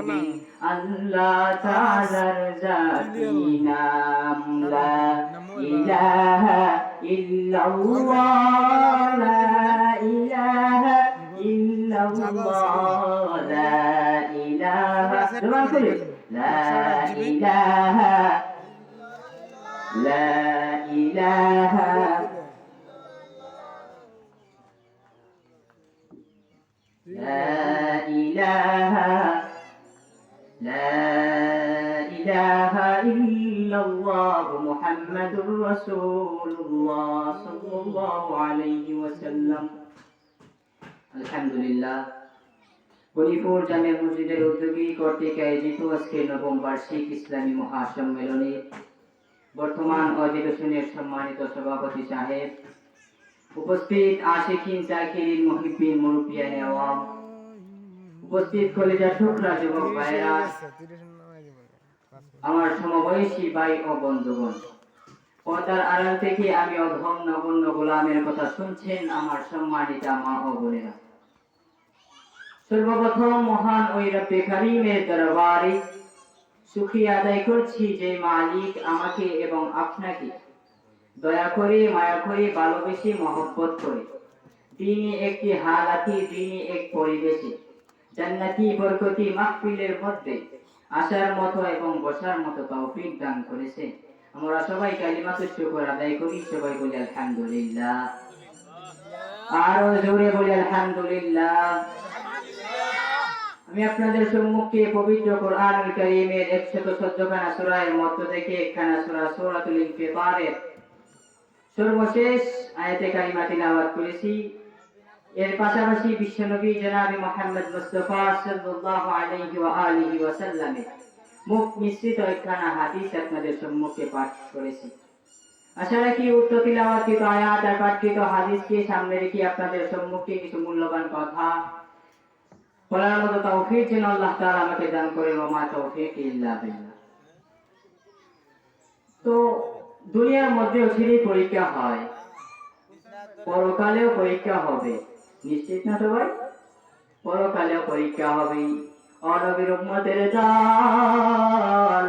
নবী আল্লাহ তাআলার জাতি নাম লা ইলাহা ইল্লাল্লাহ লা ইলাহা ইল্লাল্লাহ লা ইলাহা জবান খুলে লা ইলাহা লা ইলাহা لا إله لا إله إلا الله محمد رسول الله صلى الله عليه وسلم الحمد لله গরিপুর জামে মসজিদের উদ্যোগী কর্তৃক আয়োজিত আজকের নবম বার্ষিক ইসলামী মহাসম্মেলনে বর্তমান অধিবেশনের সম্মানিত সভাপতি সাহেব, উপস্থিত আশিকিন জাকিরিন মুহিব্বিন মুরব্বিয়ান আওয়াম, উপস্থিত কলেজার টুকরা যুবক ভাইরা, আমার সমবয়সী ভাই ও বন্ধুগণ, পর্দার আড়াল থেকে আমি অধম নগণ্য গোলামের কথা শুনছেন আমার সম্মানিত মা ও বোনেরা। সর্বপ্রথম মহান ওই রব্বে কারীমের দরবারে শুকরিয়া আদায় করছি যে মালিক আমাকে এবং আপনাকে দয়া করে, মায়া করে, ভালোবেসে, মহব্বত করে দিনে একটি হালাতি, দিনে এক পরিবেশে জান্নাতি বরকতি মাহফিলের মধ্যে আসার মতো এবং বসার মতো তৌফিক দান করেছে। আমরা সবাই কালিমাতুশ শুকর আদায় করি, সবাই বলি আলহামদুলিল্লাহ। আরো জোরে বলি আলহামদুলিল্লাহ। আমি আপনাদের সম্মুখে পবিত্র কোরআনুল কারীমের 114 খানা সূরার মধ্য থেকে একখানা সূরা সূরাতুল ইনফিতারের সর্বশেষ আয়াতে কারিমা তিলাওয়াত করেছি। এর পাশাপাশি বিশ্বনবী জনাবে মুহাম্মদ মুস্তাফা সাল্লাল্লাহু আলাইহি ওয়া আলিহি ওয়াসাল্লামের মুখ মিশ্রিত একখানা হাদিস আপনাদের সম্মুখে পাঠ করেছি। আশা রাখি উক্ত তিলাওয়াতকৃত আয়াত আর পাঠকৃত হাদিসকে সামনে রেখে আপনাদের সম্মুখে কিছু মূল্যবান কথা বলার মতো তৌফিক যেন আল্লাহ তাআলা আমাকে দান করেন। ওয়া মা তৌফিক ইল্লা বিল্লাহ। তো দুনিয়ার মধ্যে অচিরেই পরীক্ষা হয়, পরকালেও পরীক্ষা হবে, নিশ্চিত না সবাই? পরকালেও পরীক্ষা হবে। নবীর উম্মতের দল,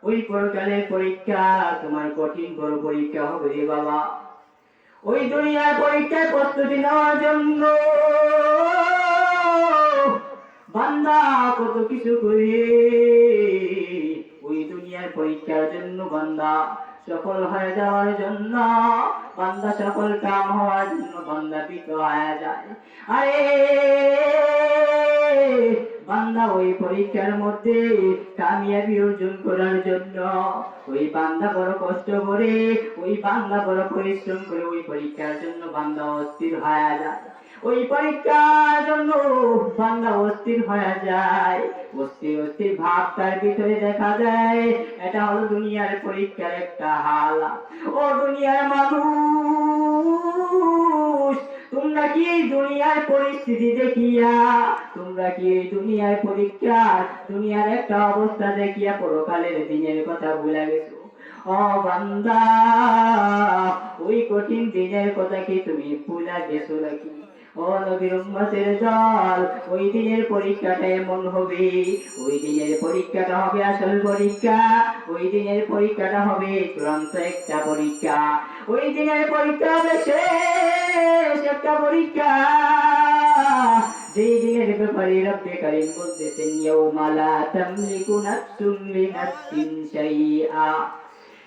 ওই পরকালের পরীক্ষা তোমার কঠিন বড় পরীক্ষা হবে রে বাবা। ওই দুনিয়ার পরীক্ষায় প্রস্তুতি নেওয়ার জন্য বান্দা কত কিছু করে, ওই দুনিয়ার পরীক্ষার জন্য বান্দা সফল হয়ে যাওয়ার জন্য, বান্দা সফল কাম হওয়ার জন্য বান্দা পিত হয়ে যায়। আরে বান্দা ওই পরীক্ষার মধ্যে কামিয়াবি অর্জন করার জন্য ওই বান্দা বড় কষ্ট করে, ওই বান্দা বড় পরিশ্রম করে ওই পরীক্ষার জন্য বান্দা অস্থির হয়ে যায়। ওই পরীক্ষার জন্য বান্দা অস্থির হয়ে যায়, অস্থির অস্থির ভাব তার ভিতরে দেখা যায়। এটা হলো দুনিয়ার পরীক্ষার একটা হাল। ও দুনিয়ার মানুষ, তোমরা কি এই দুনিয়ার পরিস্থিতি দেখিয়া, তোমরা কি এই দুনিয়ার পরীক্ষা, দুনিয়ার একটা অবস্থা দেখিয়া পরকালের দিনের কথা ভুলে গেছো? ও বান্দা, ওই কঠিন দিনের কথা কি তুমি ভুলে গেছো নাকি? ও নবীর উম্মতের দল, ওই দিনের পরীক্ষাটা এমন হবে, ওই দিনের পরীক্ষাটা হবে আসল পরীক্ষা, ওই দিনের পরীক্ষাটা হবে চূড়ান্ত একটা পরীক্ষা, ওই দিনের পরীক্ষা হবে শেষ একটা পরীক্ষা, যেই দিনের ব্যাপারে রব্বে কারীম বলতেছেন ইয়াউমা লা তামলিকু নাফসুন লিনাফসিন শাইআ,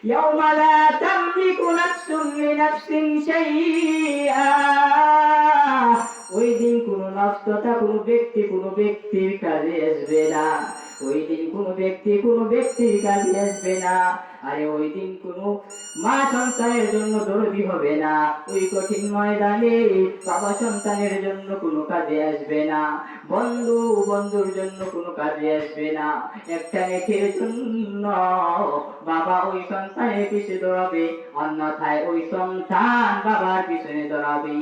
ইয়াউমা লা তামলিকু নাফসুন লিনাফসিন শাইআ। ওই দিন কোন নফস তথা কোন ব্যক্তি কোন ব্যক্তির কাজে আসবে না, ওই দিন কোন ব্যক্তি কোন ব্যক্তির কাজে আসবে না। আরে ওই দিন কোন মা সন্তানের জন্য দরদি হবে না, ওই কঠিন ময়দানে বাবা সন্তানের জন্য কোনো কাজে আসবে না, বন্ধু বন্ধুর জন্য কোনো কাজে আসবে না। একটা নেকের জন্য বাবা ওই সন্তানের পিছনে দৌড়াবে, অন্যথায় ওই সন্তান বাবার পিছনে দৌড়াবে।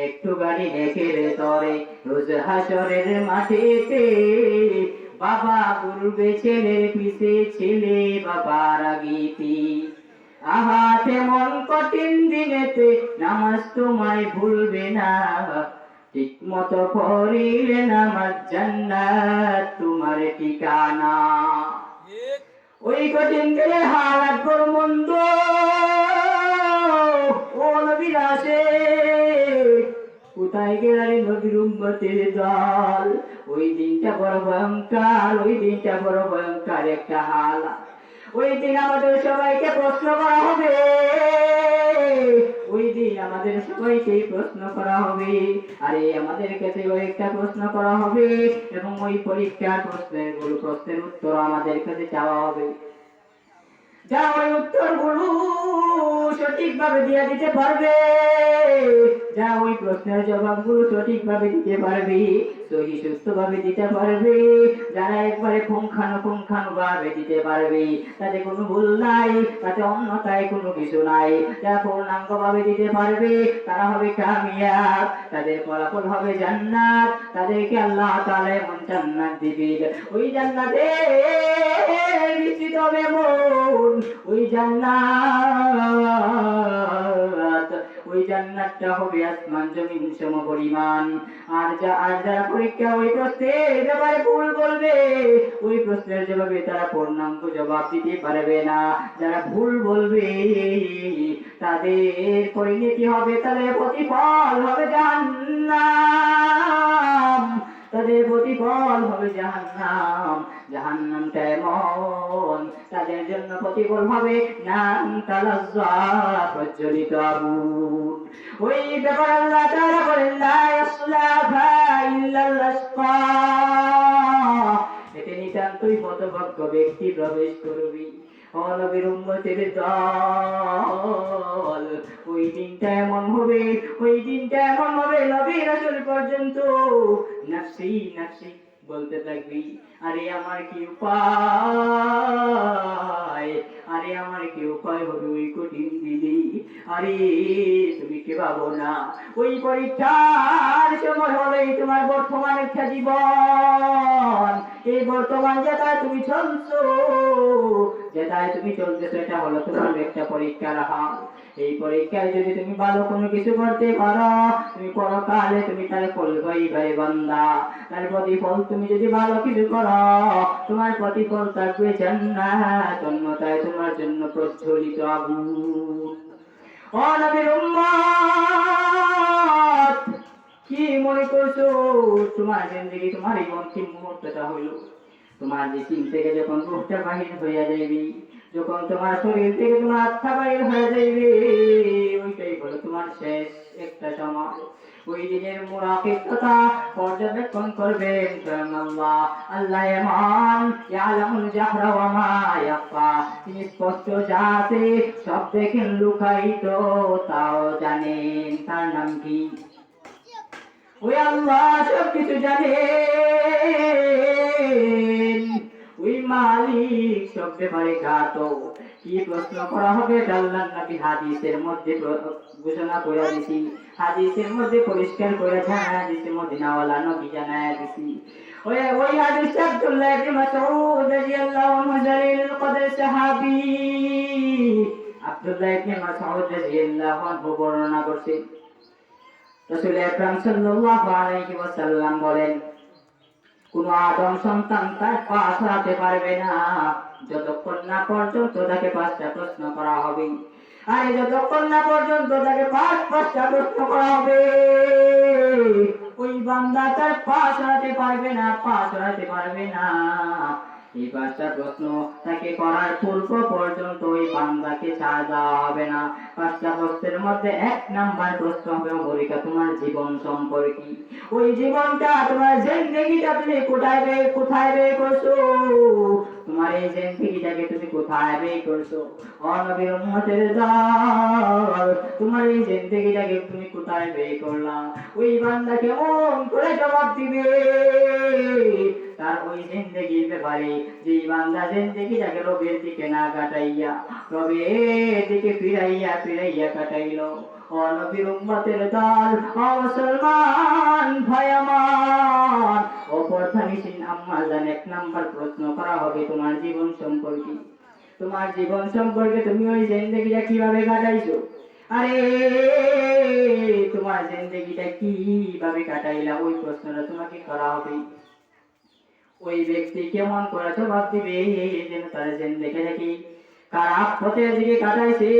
একটু গাড়ি নেকের তরে রোজ হাসরের মাঠেতে বাবা ঘুরবে ছেলের পিছে, ছেলে বাবার আগেতে। আহা তেমন কঠিন দিনেতে নামাজ তোমায় ভুলবে না, ঠিক মতো পড়িলে নামাজ জান্নাত তোমার তোমার ঠিকানা। ওই কঠিন দিনের হালাত বড় মন্দ, ও নবীর আসে কোথায় গেলে নবীর উম্মতের দল। ওই দিনটা বড় ভয়ঙ্কর, ওই দিনটা বড় ভয়ঙ্কর একটা হালাত। ওই দিন আমাদের সবাইকে প্রশ্ন করা হবে, ওই দিন আমাদের সবাইকে প্রশ্ন করা হবে। আরে আমাদের কাছে ওই একটা প্রশ্ন করা হবে এবং ওই পরীক্ষার প্রশ্নের উত্তর আমাদের কাছে চাওয়া হবে। যা ওই উত্তরগুলো সঠিকভাবে দিয়ে দিতে পারবে, যা ওই প্রশ্নের জবাবগুলো সঠিকভাবে দিতে পারবে, সহি সুস্থভাবে দিতে পারবে, যারা একবারে পুঙ্খানুপুঙ্খানুভাবে দিতে পারবে, তাতে কোনো ভুল নাই, তাতে অন্যথায় কোনো কিছু নাই, যারা পূর্ণাঙ্গভাবে দিতে পারবে তারা হবে কামিয়াব, তাদের ফলাফল হবে জান্নাত। তাদেরকে আল্লাহ তাআলা এমন জান্নাত দিবে, ওই জান্নাতে বিস্তৃত হবে মন, ওই জান্নাত, ওই জান্নাতটা হবে আসমান জমিন সম পরিমাণ। আর যারা পরীক্ষা ওই প্রশ্নের ব্যাপারে ভুল বলবে, ওই প্রশ্নের জবাবে তারা পূর্ণাঙ্গ জবাব দিতে পারবে না। যারা ভুল বলবে তাদের পরিণতি হবে, তাদের প্রতিফল হবে জাহান্নাম, তাদের প্রতিফল হবে জাহান্নাম। জাহান্নামটা এমন, তাদের জন্য প্রতিফল হবে নাম তালাজ্জা, প্রজ্বলিত আগুন। ওই ব্যাপার আল্লাহ তাআলা বলেন লা ইয়াসলাহা ইল্লাল আশকা, এতে নিতান্তই হতভাগ্য ব্যক্তি প্রবেশ করবে। ও নবীর উম্মতের দল, ওই দিনটা এমন হবে, ওই দিনটা এমন হবে নবী রাসূল পর্যন্ত নাফসি নাফসি বলতে থাকবি। আরে আমার কি উপায়, আরে আমার কি উপায় হবে ওই কঠিন দিনে। আরে তুমি কি ভাবো না ওই পরীক্ষার সময় হলেই তোমার বর্তমান একটা জীবন, এই বর্তমান যেটায় তুমি চলছো, যেটায় তুমি চলতেছো, এটা হলো তোমার একটা পরীক্ষার হাল। এই পরীক্ষায় যদি তুমি ভালো কোনো কিছু করতে পারো, তুমি পরকালে তুমি তার ফল পাইবে বান্দা। তার প্রতিফল তুমি যদি ভালো কিছু করো, তোমার প্রতিফল থাকবে জান্নাত, অন্যথায় তোমার জন্য প্রজ্বলিত আগুন। ও নবীর উম্মত, কি মনে করছো তোমার জিন্দেগি, তোমার এই অন্তিম মুহূর্তটা হইল? তোমার জিসিম থেকে যখন রূহটা বাহির হইয়া যাইবে, যখন তোমার শরীর থেকে তোমার আত্মা বাহির হয়ে যাইবে, ওইটাই হলো তোমার শেষ একটা সময়। ওই দিনের মুনাফিকতা পর্যবেক্ষণ করবেন স্বয়ং আল্লাহ। আল্লাহ এমন ইয়ালামুল জাহরা ওয়া মা ইয়াখফা, তিনি স্পষ্ট যা আছে সব দেখেন, লুকায়িত তাও জানেন। তার নাম কি? ওই আল্লাহ সব কিছু জানেন, ওই মালিক সব ব্যাপারে জ্ঞাত। কি প্রশ্ন করা হবে আল্লাহর নবী হাদিসের মধ্যে ঘোষণা করে দিয়েছি, হাদিসের মধ্যে পরিষ্কার করে জানায় দিয়েছে, মদিনাওয়ালা নবী জানায় দিয়েছি। ওই হাদিস আব্দুল্লাহ ইবনে মাসউদ রাদিয়াল্লাহু আনহু জালিলুল কদর সাহাবী, আব্দুল্লাহ ইবনে মাসউদ রাদিয়াল্লাহু আনহু বর্ণনা করছে, রাসূল আকরাম সাল্লাল্লাহু আলাইহি ওয়াসাল্লাম বলেন, কোন আদম সন্তান তার পা সরাতে পারবে না যতক্ষণ না পর্যন্ত তাকে 5টা প্রশ্ন করা হবে। আর যতক্ষণ না পর্যন্ত তাকে 5টা প্রশ্ন করা হবে, ওই বান্দা তার পা সরাতে পারবে না, পা সরাতে পারবে না। এই 5টা প্রশ্ন তাকে করার পূর্ব পর্যন্ত ওই বান্দাকে ছাড় দেওয়া হবে না। 5টা প্রশ্নের মধ্যে 1 নাম্বার প্রশ্ন হবে অমরিকা তোমার জীবন সম্পর্কে। ওই জীবনটা, তোমার জিন্দেগিটা তুমি কোথায় ব্যয় করছো, তোমার এই জিন্দেগিটাকে তুমি কোথায় ব্যয় করছো? ও নবীর উম্মতের দল, তোমার এই জিন্দেগিটাকে তুমি কোথায় ব্যয় করলা? ওই বান্দা কেমন করে জবাব দিবে তার ওই জিন্দেগির ব্যাপারে? যে বান্দা জিন্দেগিটাকে রবের দিকে না কাটাইয়া, রবের দিকে ফিরাইয়া কাটাইলো। ও নবীর উম্মতের দল, ও মুসলমান ভাই আমার, ও পর্দানিসীন আম্মা জান, 1 নাম্বার প্রশ্ন করা হবে তোমার জীবন সম্পর্কে। তোমার জীবন সম্পর্কে তুমি ওই জিন্দেগিটা কিভাবে কাটাইছো? আরে তোমার জিন্দেগিটা কিভাবে কাটাইলা, ওই প্রশ্নটা তোমাকে করা হবে। ওই ব্যক্তি কেমন করে জবাব দিবে যেন তার জিন্দেগি নাকি খারাপ পথের দিকে কাটাইছে,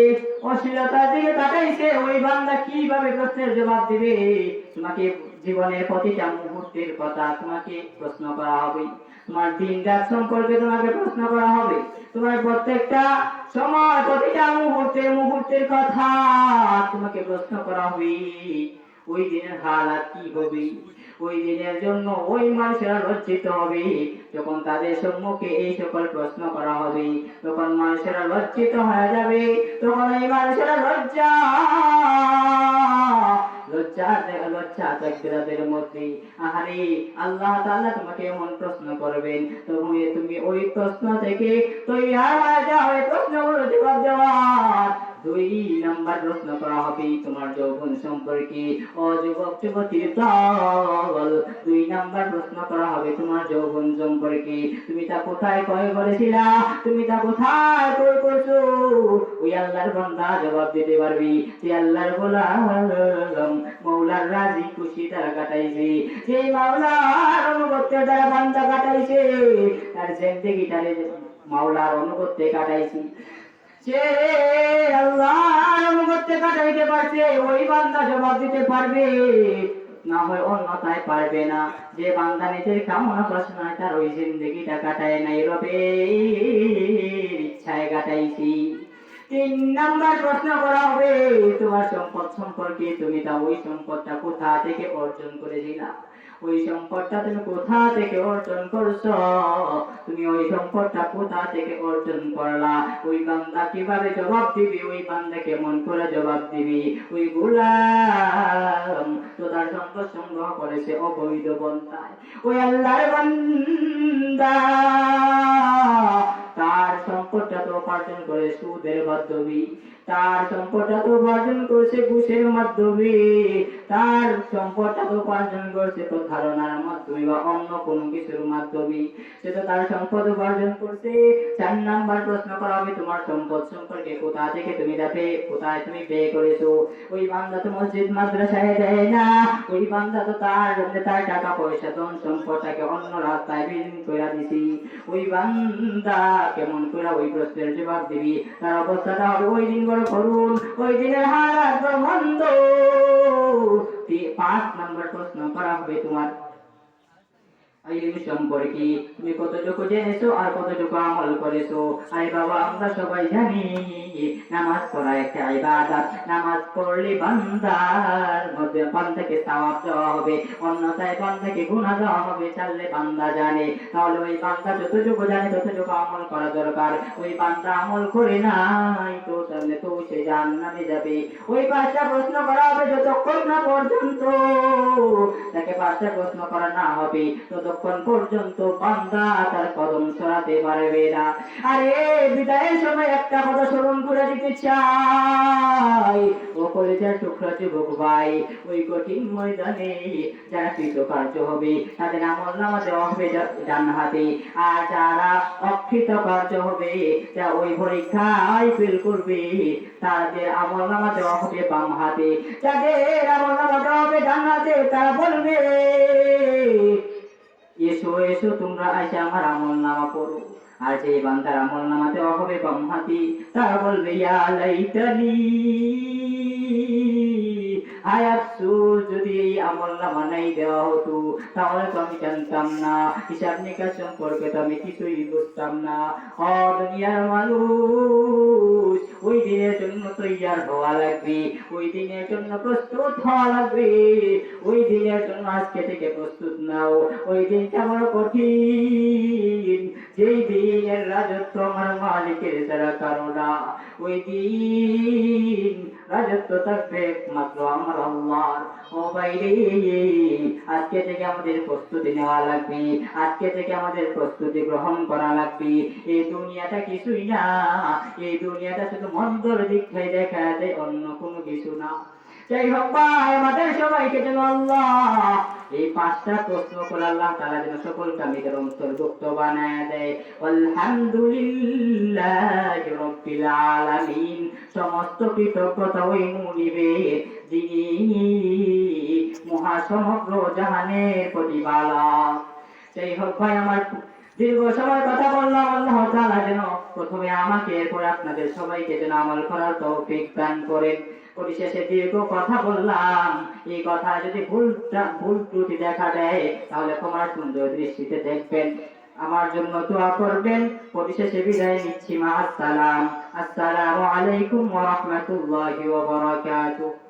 অশ্লীলতার দিকে কাটাইছে, ওই বান্দা কিভাবে প্রশ্নের জবাব দিবে? তোমাকে জীবনের প্রতিটা মুহূর্তের কথা তোমাকে প্রশ্ন করা হবে, তোমার দিন রাত সম্পর্কে তোমাকে প্রশ্ন করা হবে, তোমার প্রত্যেকটা সময় প্রতিটা মুহূর্তের কথা তোমাকে প্রশ্ন করা হবে। ওই দিনের হালাত কি হবে? ওই দিনের জন্য ওই মানুষেরা লজ্জিত হবে। যখন তাদের সম্মুখে এই সকল প্রশ্ন করা হবে, তখন মানুষেরা লজ্জিত হয়ে যাবে, তখন এই মানুষেরা লজ্জা থাকবে তাদের মধ্যে। আহারে, আল্লাহ তাআলা তোমাকে এমন প্রশ্ন করবেন, তুমি ওই প্রশ্ন থেকে তৈয়ার হয়ে যাও এই প্রশ্নগুলো জবাব দেওয়ার। 2 নাম্বার প্রশ্ন করা হবে তোমার যৌবন সম্পর্কে, ও যুবক যুবতীর দল। 2 নাম্বার প্রশ্ন করা হবে তোমার যৌবন সম্পর্কে, তুমি তা কোথায় কয় করেছিলা, তুমি তা কোথায় কয় করছো? ওই আল্লাহর বান্দা জবাব দিতে পারবি যে আল্লাহর গোলাম, মওলার রাজি খুশি তারা কাটাইছে, যে মাওলার অনুগত্যে তারা বান্দা কাটাইছে, তার জিন্দেগিটারে মাওলার অনুগত্যে কাটাইছে, যে আল্লাহর অনুগত্যে কাটাইতে পারছে ওই বান্দা জবাব দিতে পারবে, না হয় অন্যথায় পারবে না। যে বান্দা নিজের কামনা বাসনায় তার ওই জিন্দেগিটা কাটায় নাই, রবের ইচ্ছায় কাটাইছি। 3 নাম্বার প্রশ্ন করা হবে তোমার সম্পদ সম্পর্কে, তুমি তা ওই সম্পদটা কোথা থেকে অর্জন করেছিলা, ওই সম্পদটা তুমি কোথা থেকে অর্জন করছো, তুমি ওই সম্পদটা কোথা থেকে অর্জন করলা? ওই বান্দা কিভাবে জবাব দিবি, ওই বান্দা কেমন করে জবাব দিবি? ওই গোলাম তো তার সম্পদ সংগ্রহ করেছে অবৈধ পন্থায়, ওই আল্লাহর বান্দা তার সম্পদটা তো উপার্জন করে সুদের মাধ্যমে, তার সম্পদটা তো উপার্জন করছে ঘুষের মাধ্যমে, তার সম্পদটা তো উপার্জন করছে প্রতারণার মাধ্যমে বা অন্য কোনো কিছুর মাধ্যমে, সে তো তার সম্পদ উপার্জন করছে। 4 নাম্বার প্রশ্ন করা হবে তোমার সম্পদ সম্পর্কে, কোথা থেকে তুমি যাবে, কোথায় তুমি ব্যয় করেছো? ওই বান্দা তো মসজিদ মাদ্রাসায় দেয় না, ওই বান্দা তো তার টাকা পয়সা ধন সম্পদটাকে অন্য রাস্তায় বিলীন করে দিছি, ওই বান্দা কেমন করে ওই প্রশ্নের জবাব দিবি? তার অবস্থাটা হবে ওই দিন বড় করুন, ওই দিনের হালাত বড় মন্দ। 5 নাম্বার প্রশ্ন করা হবে তোমার ইলম সম্পর্কে, তুমি কতটুকু জেনেছো আর কতটুকু আমল করেছো? আরে বাবা, আমরা সবাই জানি নামাজ পড়া একটা ইবাদত, নামাজ পড়লে বান্দার মধ্যে বান্দাকে সওয়াব দেওয়া হবে, অন্যথায় বান্দাকে গুনাহ দেওয়া হবে। চাইলে বান্দা জানে, তাহলে ওই বান্দা যতটুকু জানে ততটুকু আমল করা দরকার। ওই বান্দা আমল করে নাই তো তাহলে তো সে জাহান্নামে যাবে। ওই 5টা প্রশ্ন করা হবে, যতক্ষণ না পর্যন্ত তাকে 5টা প্রশ্ন করা না হবে ততক্ষণ পর্যন্ত বান্দা তার কদম সরাতে পারবে না। আরে বিদায়ের সময় একটা কথা স্মরণ করে দিতে চাই, ও কলেজের টুকরা যুবক ভাই, ওই কঠিন ময়দানে যারা কৃতকার্য হবে তাদের আমলনামা দেওয়া হবে ডান হাতে, আর যারা অকৃতকার্য হবে, যা ওই পরীক্ষায় ফেল করবে, তাদের আমলনামা দেওয়া হবে বাম হাতে। যাদের আমলনামা দেওয়া হবে ডান হাতে, তারা বলবে এসো এসো তোমরা আইসা আমার আমলনামা পড়ো। আর যে বান্দার আমলনামা দেওয়া হবে বাম হাতে, তারা বলবে ইয়া লাইতানি, হায় আফসোস, যদি এই আমলনামা নাই দেওয়া হতো তাহলে তো আমি জানতাম না, হিসাব নিকাশ সম্পর্কে তো আমি কিছুই বুঝতাম না। ও দুনিয়ার মানুষ, ওই দিনের জন্য তৈয়ার হওয়া লাগবে, ওই দিনের জন্য প্রস্তুত হওয়া লাগবে, ওই দিনের জন্য আজকে থেকে প্রস্তুত নাও। ওই দিনটা বড় কঠিন, যেই দিনের রাজত্ব আমার মালিকের দ্বারা কারো না, ওই দিন রাজত্ব থাকবে একমাত্র আমার আল্লাহর। ও বাইরে, আজকে থেকে আমাদের প্রস্তুতি নেওয়া লাগবে, আজকে থেকে আমাদের প্রস্তুতি গ্রহণ করা লাগবে। এই দুনিয়াটা কিছুই না, এই দুনিয়াটা শুধু মন্দর দিক থেকে দেখা যায়, অন্য কোনো কিছু না। যাই হোক ভাই, আমাদের সবাইকে যেন আল্লাহ এই 5টা প্রশ্ন করে আল্লাহ তাআলা যেন সকলকে আমাদের অন্তর্ভুক্ত বানায় দেয়। আলহামদুলিল্লাহি রাব্বিল আলামিন। সমস্ত কৃতজ্ঞতা ওই মুনিবের, যিনি মহাসমগ্র জাহানের প্রতিপালক, যাই হোক ভাই, আমার দীর্ঘ সময় কথা বললাম। আল্লাহ তাআলা যেন প্রথমে আমাকে, এরপরে আপনাদের সবাইকে যেন আমল করার তৌফিক দান করেন। পরিশেষে দীর্ঘ কথা বললাম, এই কথা যদি ভুল ত্রুটি দেখা দেয় তাহলে তোমার সুন্দর দৃষ্টিতে দেখবেন, আমার জন্য দোয়া করবেন। পরিশেষে বিদায় নিচ্ছি। মা আসসালাম। আসসালামু আলাইকুম ওয়া রাহমাতুল্লাহি ওয়া বারাকাতুহু।